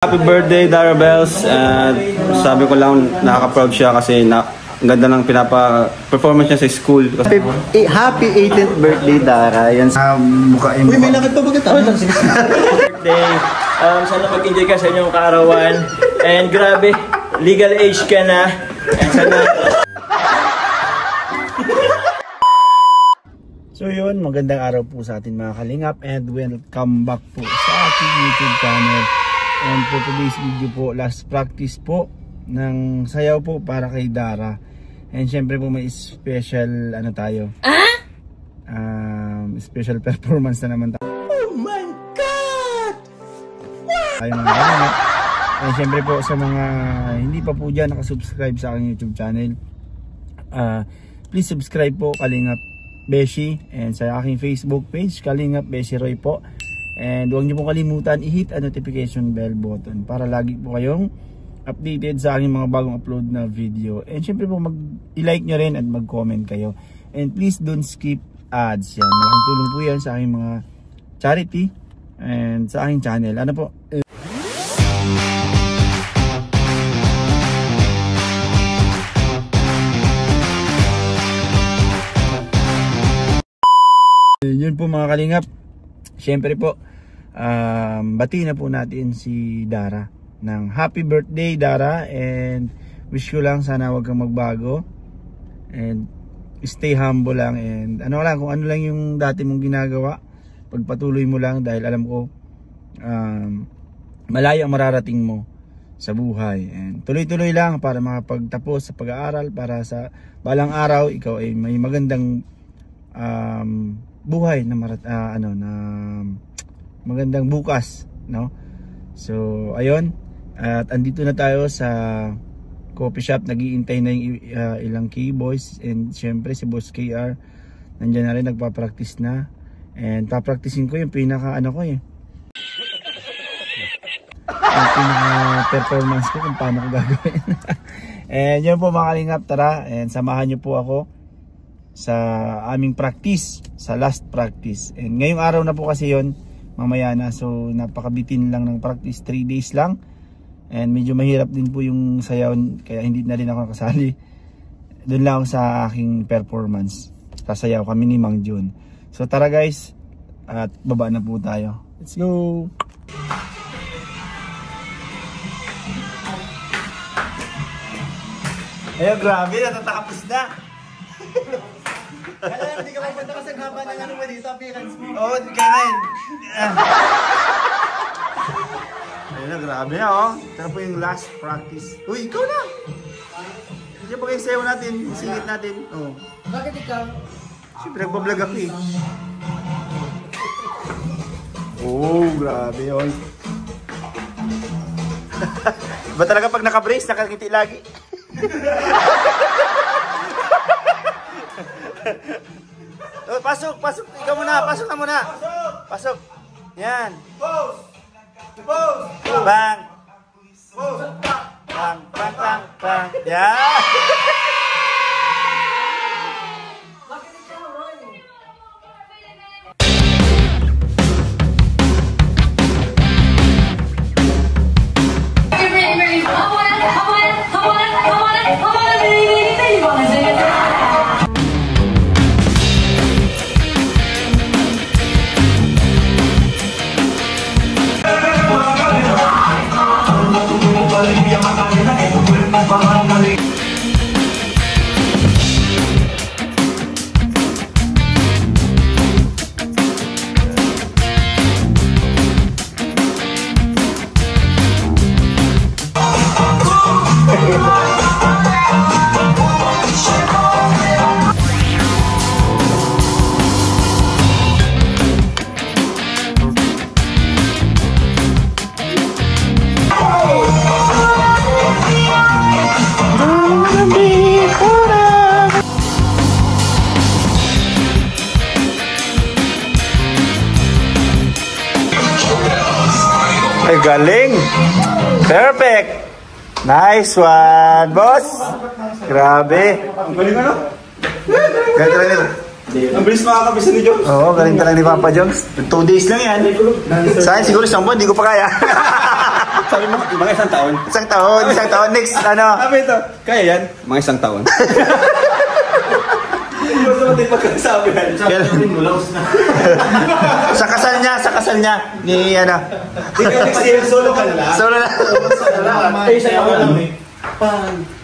Happy birthday, Dara Bells. Sabi ko lang, nakaka-proud siya kasi ang ganda ng pinapa-performance niya sa school. Happy 18th birthday, Dara. Yan sa mukha yung... Uy, may lakad pa bagay tayo. Birthday. Sana mag-enjoy ka sa inyong kaarawan. And grabe, legal age ka na. And sana... So yun, magandang araw po sa atin mga kalingap. And welcome back po sa ating YouTube channel. And for today's video po, last practice po ng sayaw po para kay Dara. And syempre po may special ano tayo. Special performance na naman tayo. Oh my God! Tayo mga kalingap. And syempre po sa mga hindi pa po dyan nakasubscribe sa aking YouTube channel, please subscribe po Kalingap Beshi, and sa aking Facebook page Kalingap Beshi Roy po. And huwag niyo pong kalimutan i-hit ang notification bell button para lagi po kayong updated sa aking mga bagong upload na video. And syempre po i-like nyo rin at mag-comment kayo. And please don't skip ads. Yan, malaking tulong po yan sa aking mga charity and sa aking channel. Ano po? Yun po mga kalingap. Syempre po, bati na po natin si Dara ng happy birthday, Dara, and wish ko lang sana wag kang magbago and stay humble lang, and ano lang, kung ano lang yung dati mong ginagawa, pagpatuloy mo lang dahil alam ko malayo ang mararating mo sa buhay, and tuloy-tuloy lang para makapagtapos sa pag-aaral para sa balang araw ikaw ay may magandang buhay na magandang bukas, no? So ayun, at andito na tayo sa coffee shop, nag-iintay na yung ilang K-boys, and syempre si Boss KR nandiyan na rin, nagpa-practice na, and pa-practicein ko yung pinaka ko yung pinaka performance ko kung paano ko gagawin. And yun po mga kalingap, tara and samahan nyo po ako sa aming practice, sa last practice. And ngayong araw na po kasi yon, mamaya na, so napakabitin lang ng practice, 3 days lang, and medyo mahirap din po yung sayaw kaya hindi na rin ako nakasali. Doon lang sa aking performance, sasayaw kami ni Mang Jun. So tara guys, at baba na po tayo, let's go. Ayun, grabe, natatapos na. Kaya hindi ka mapunta kasi ang haba ng ano mo dito, appearance mo. Oo, hindi ka ngayon. Ayun na, grabe na oh. Ito na po yung last practice. Uy, ikaw na! Hindi ba kayo sayo natin, singit natin. Oh. Bakit ikaw? Siyempre, nagbablog ako eh. Oh, grabe yun. Ba talaga pag naka-brace, nakangiti lagi? Oh, pasok, pasok. Ikaw muna, pasok na muna. Pasok. Yan. Bang. Bang, bang, bang, bang. Yan. Ay, galing! Perfect! Nice one, boss! Grabe! Ang galing ano? Galing talaga nila. Ang bilis makakabisa ni Jones. Oo, galing talaga ni Papa Jones. 2 days lang yan. Sa akin siguro 10 buwan, hindi ko pa kaya. Sabi mo, mga isang taon. Isang taon. Next, ano? Sabi ito, kaya yan? Mga isang taon. Hindi mo naman din pagkasabi yan. Sa kasal niya, ni ano. Solo ka na lang. Solo na. Ay, isa ako lang eh.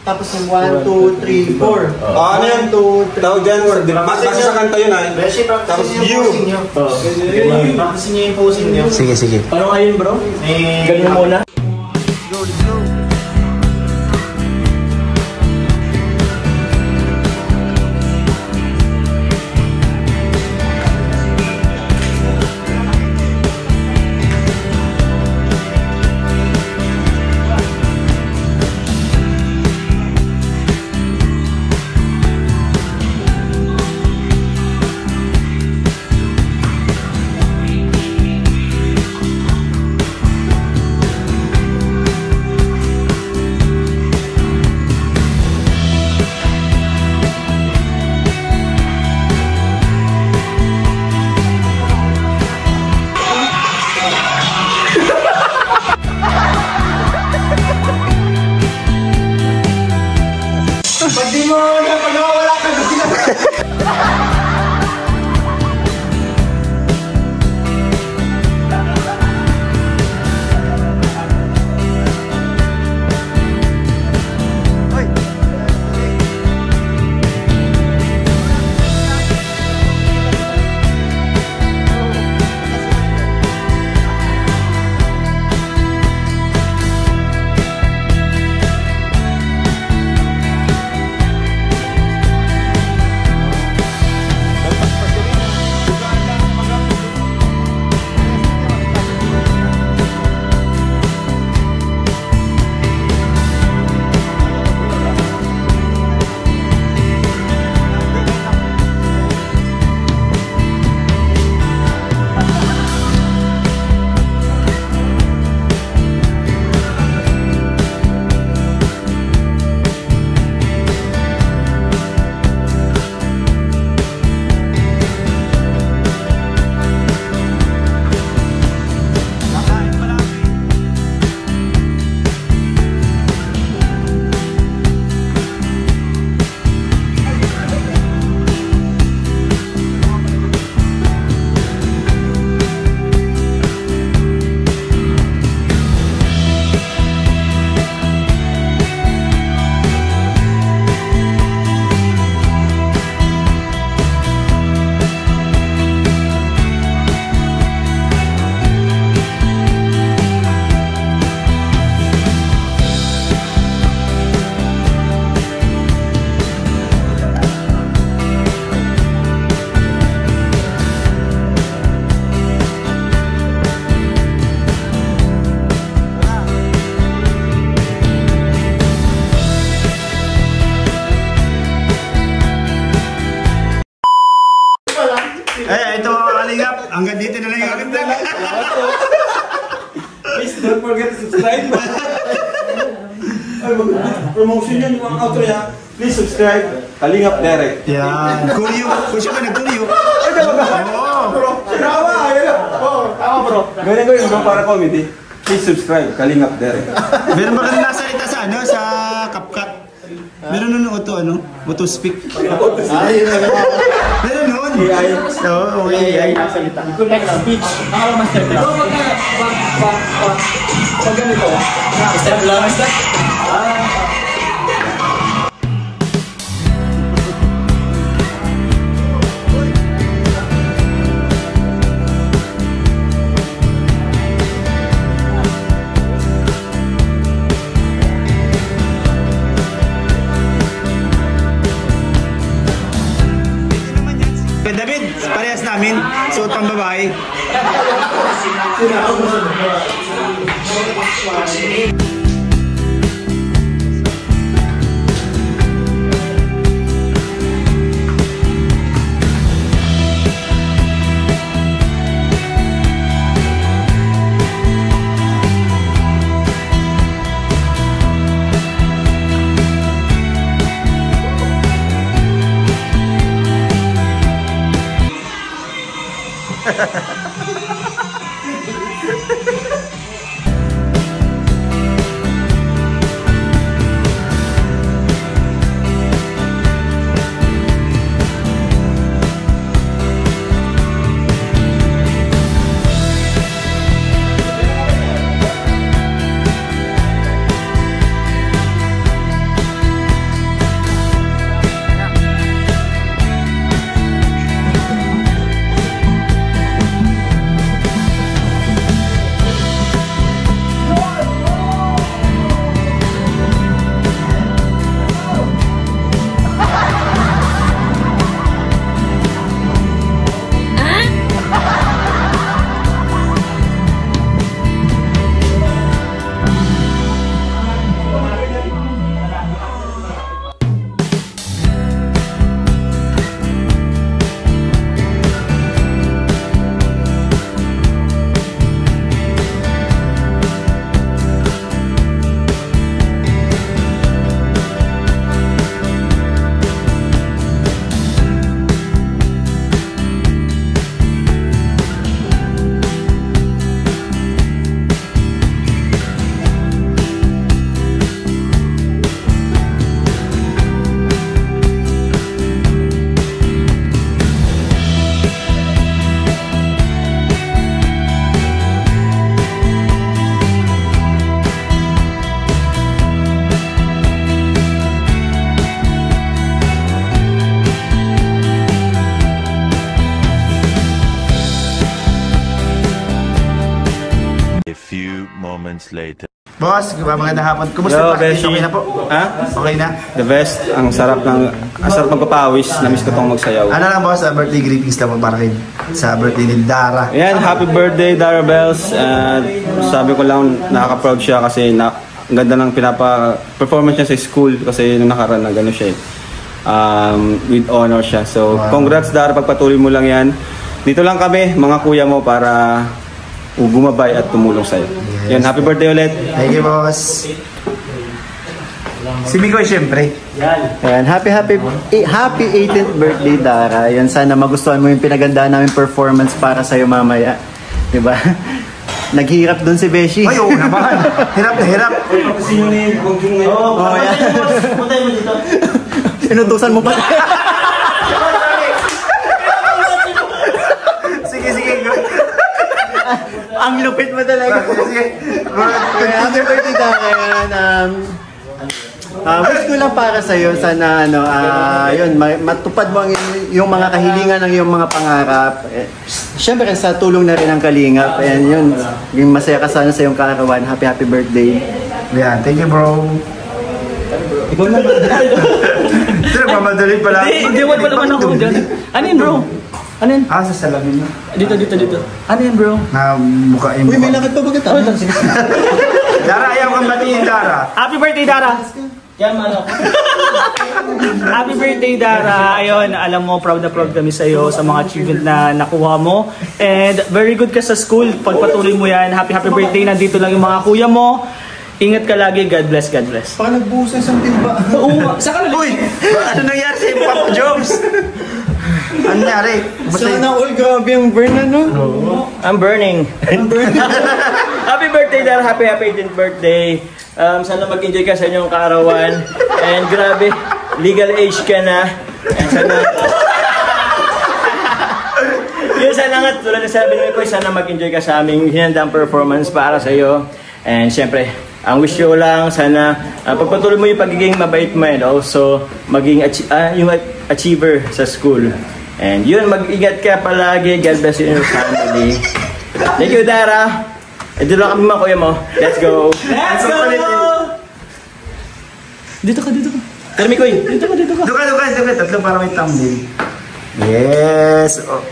Tapos yung 1, 2, 3, 4. Ano yan? Tawag dyan, basta sa kanta yun ay. Tapos you. Practice niyo yung posing niyo. Sige. Paano ngayon bro? Ganun muna. Let's go. Ito mga kalingap, hanggang dito na lang yung aking vlog. Please don't forget to subscribe. Promotion yan, yung outro niya. Please subscribe. Kalingap Derek. Yan. Kuryo. Kung siya ka nagkuryo. Ay, talaga. Oo. Bro, sinawa. Oo, tama bro. Ganyan ko yung para comedy. Please subscribe. Kalingap Derek. Meron ba kang nasalita sa ano? Sa CapCut? Meron nun auto speak. Meron nun. AI. Oo, AI. Salita. Like speech. Nakaka-master class. Pag ganito. Step lang. David, parehas namin. Suot pang babae. later. Boss, magandang hapon. Kumusta Yo, practice? Beshi. Okay na po? Ha? Okay na? The best. Ang sarap magpapawis. Namiss ko tong magsayaw. Ano lang boss, birthday greetings lang po para kay sa birthday ni Dara. Ayan, happy birthday Dara Bells. Sabi ko lang, nakaka-proud siya kasi ang ganda ng performance niya sa school kasi nung nakaraan na gano'n siya with honor siya. So, congrats Dara, pagpatuloy mo lang yan. Dito lang kami, mga kuya mo, para gumabay at tumulong sa'yo. Yes. Yan, happy birthday ulit. Thank you boss. Si Mikoy syempre. Ayan, happy 18th birthday Dara. Yan, sana magustuhan mo yung pinagandaan namin performance para sa'yo mamaya. Diba? Naghihirap dun si Beshi. Ay, oo naman. Hirap na hirap. Oo, yan. Puntay mo dito. Inutusan mo pa. Sige. Ang lupit mo talaga. Sige. Happy birthday Dara. Wish ko lang para sa'yo, sana yun, matupad mo yung mga kahilingan ng iyong mga pangarap. Siyempre sa tulong na rin ng Kalingap. Ayan yun, yung masaya ka sana sa iyong karawan. Happy birthday. Yan, thank you bro. Ikaw na ba? Ito nagmamadali pala. Hindi, wala naman ako dyan. Ano yun, bro? Ano yun? Sa salamin mo. Dito. Ano yun, bro? Na mukha yung Uy, may lakad pa ba kita? Dara, ayaw kang batiin Dara. Happy birthday, Dara! Yan, mano. Happy birthday, Dara. Ayun, alam mo, proud na proud kami sa'yo sa mga achievement na nakuha mo. And very good ka sa school. Pagpatuloy mo yan. Happy birthday. Nandito lang yung mga kuya mo. Ingat ka lagi. God bless, God bless. Baka nagbuhos ng timba. Oo, saka na. Uy! Ano nangyari sa Papa Jobs? Ano nangyari? Sana all, grabe yung burn I'm burning. Happy birthday, Dara. Happy 18th birthday. Sana mag-enjoy ka sa inyong kaarawan. And grabe, legal age ka na. And sana... Yun, sana nga, tulad na sabi namin ko, sana mag-enjoy ka sa aming hinandang performance para sa iyo. And syempre, ang wish ko lang, sana pagpatuloy mo yung pagiging mabait mo and also maging yung achiever sa school. And yun, mag-ingat ka palagi. God bless you and your family. Thank you, Dara. Ito lang kami mga kuya mo. Let's go! Let's go! Dito ka. Karmi Koy, dito ka. Doon ka. Tatlo para may thumbnail. Yes! Oh.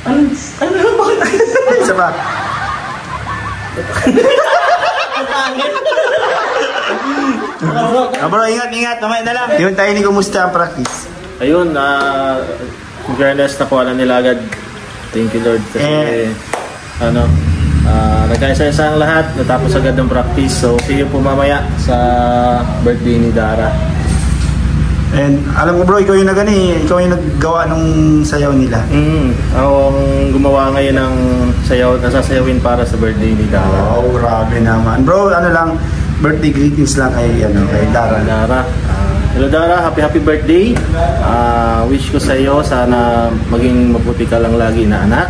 Ano? Bakit? Isa pa. Bro, ingat. Mamaya na lang. Yun tayo ni kumusta ang practice. Ayun, fairness na kuha na nila agad. Thank you Lord kasi nagkaisa-isa ang lahat, natapos agad ng practice. So see you po mamaya sa birthday ni Dara. And alam ko bro, ikaw yung naggawa nung sayaw nila. Ako ang gumawa ngayon ng sayaw, nasasayawin para sa birthday ni Dara. Oh, grabe naman. Bro, birthday greetings lang kay Dara. Hello Dara, happy birthday. Wish ko sa iyo, sana maging mabuti ka lang lagi na anak.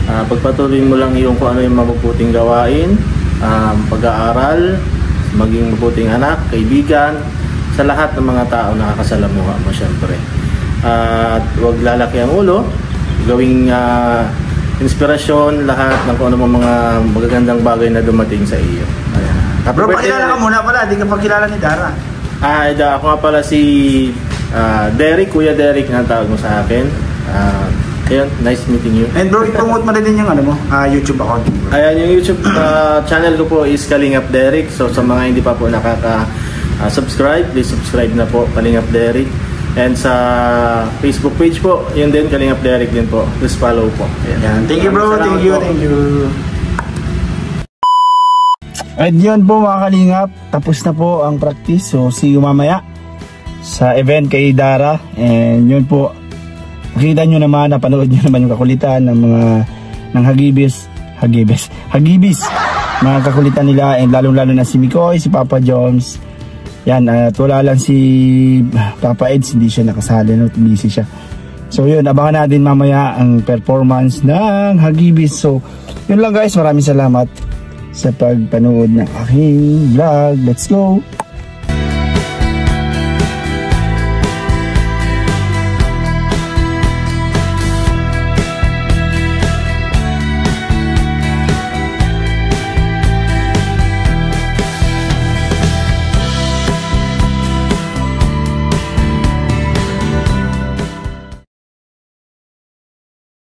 Pagpatuloy mo lang yung kung ano yung mabubuting gawain, pag-aaral, maging mabuting anak, kaibigan, sa lahat ng mga tao na nakakasalamuha mo syempre. At huwag lalaki ang ulo, gawing inspirasyon lahat ng kung ano mga magagandang bagay na dumating sa iyo. Bro, pakilala ka muna pala, di ka pakilala ni Dara. Ako nga pala si Derek, Kuya Derek na tawag mo sa akin. Ayun, nice meeting you. And bro, i-promote mo rin yung YouTube account. Ayan, yung YouTube channel ko po is Kalingap Derek. So sa mga hindi pa po nakaka-subscribe, please subscribe na po, Kalingap Derek. And sa Facebook page po, yun din, Kalingap Derek din po. Please follow po. Ayan. Thank you bro, thank you. At yun po mga Kalingap, tapos na po ang practice. So see you mamaya sa event kay Dara. And yun po, nakita nyo naman, napanood nyo naman yung kakulitan ng mga Hagibis, mga kakulitan nila. And lalo na si Mikoy, si Papa Joms. Yan, at wala lang si Papa Eds, hindi siya nakasali, no? Busy siya. So yun, abangan natin mamaya ang performance ng Hagibis. So yun lang guys, maraming salamat sa pagpanood ng aking vlog. Let's go!